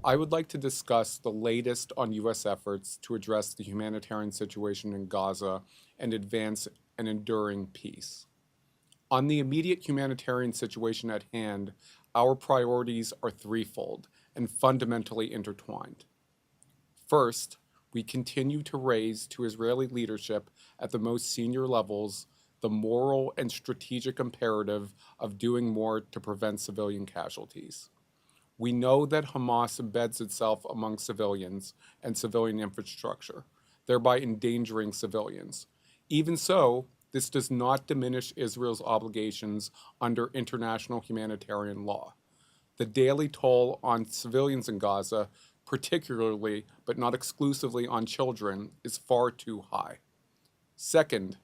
I would like to discuss the latest on U.S. efforts to address the humanitarian situation in Gaza and advance an enduring peace. On the immediate humanitarian situation at hand, our priorities are threefold and fundamentally intertwined. First, we continue to raise to Israeli leadership at the most senior levels the moral and strategic imperative of doing more to prevent civilian casualties. We know that Hamas embeds itself among civilians and civilian infrastructure, thereby endangering civilians. Even so, this does not diminish Israel's obligations under international humanitarian law. The daily toll on civilians in Gaza, particularly but not exclusively on children, is far too high. Second,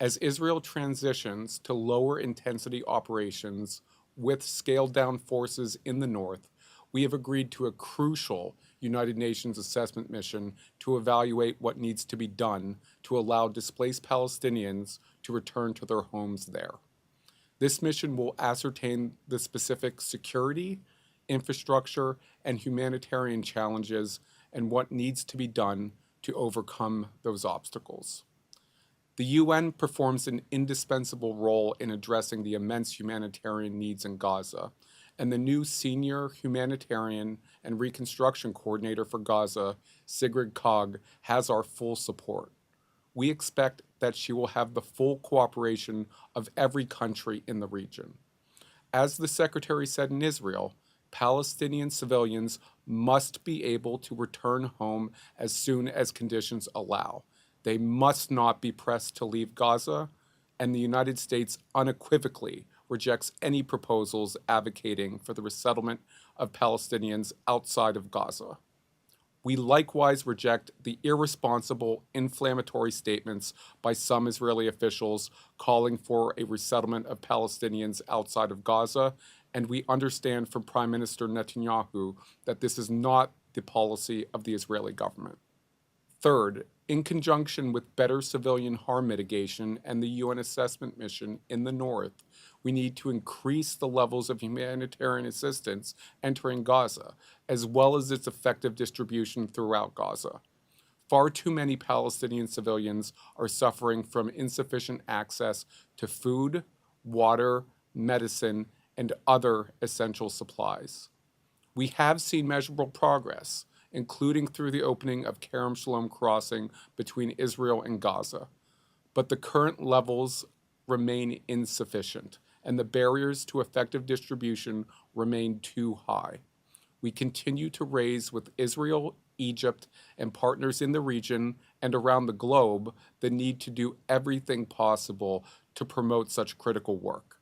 as Israel transitions to lower intensity operations with scaled down forces in the north, we have agreed to a crucial United Nations assessment mission to evaluate what needs to be done to allow displaced Palestinians to return to their homes there. This mission will ascertain the specific security, infrastructure, and humanitarian challenges and what needs to be done to overcome those obstacles. The UN performs an indispensable role in addressing the immense humanitarian needs in Gaza, and the new Senior Humanitarian and Reconstruction Coordinator for Gaza, Sigrid Kaag, has our full support. We expect that she will have the full cooperation of every country in the region. As the Secretary said in Israel, Palestinian civilians must be able to return home as soon as conditions allow. They must not be pressed to leave Gaza, and the United States unequivocally rejects any proposals advocating for the resettlement of Palestinians outside of Gaza. We likewise reject the irresponsible, inflammatory statements by some Israeli officials calling for a resettlement of Palestinians outside of Gaza, and we understand from Prime Minister Netanyahu that this is not the policy of the Israeli government. Third, in conjunction with better civilian harm mitigation and the UN assessment mission in the north, we need to increase the levels of humanitarian assistance entering Gaza, as well as its effective distribution throughout Gaza. Far too many Palestinian civilians are suffering from insufficient access to food, water, medicine, and other essential supplies. We have seen measurable progress, including through the opening of Kerem Shalom crossing between Israel and Gaza. But the current levels remain insufficient, and the barriers to effective distribution remain too high. We continue to raise with Israel, Egypt, and partners in the region and around the globe the need to do everything possible to promote such critical work.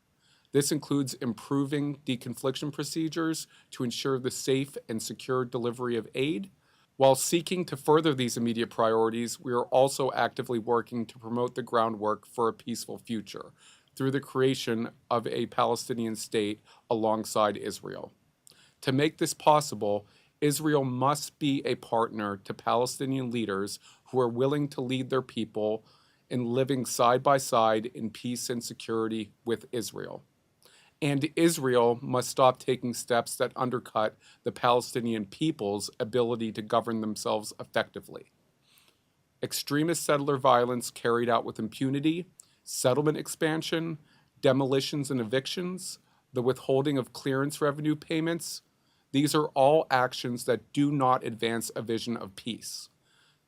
This includes improving deconfliction procedures to ensure the safe and secure delivery of aid. While seeking to further these immediate priorities, we are also actively working to promote the groundwork for a peaceful future through the creation of a Palestinian state alongside Israel. To make this possible, Israel must be a partner to Palestinian leaders who are willing to lead their people in living side by side in peace and security with Israel. And Israel must stop taking steps that undercut the Palestinian people's ability to govern themselves effectively. Extremist settler violence carried out with impunity, settlement expansion, demolitions and evictions, the withholding of clearance revenue payments, these are all actions that do not advance a vision of peace.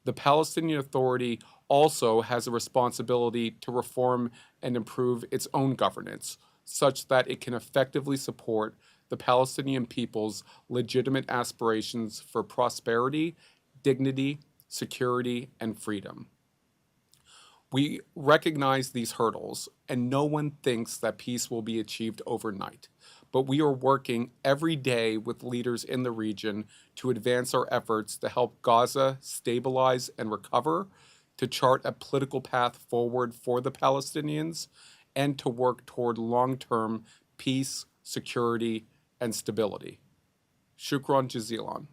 The Palestinian Authority also has a responsibility to reform and improve its own governance, such that it can effectively support the Palestinian people's legitimate aspirations for prosperity, dignity, security, and freedom. We recognize these hurdles, and no one thinks that peace will be achieved overnight. But we are working every day with leaders in the region to advance our efforts to help Gaza stabilize and recover, to chart a political path forward for the Palestinians, and to work toward long-term peace, security, and stability. Shukran jazilan.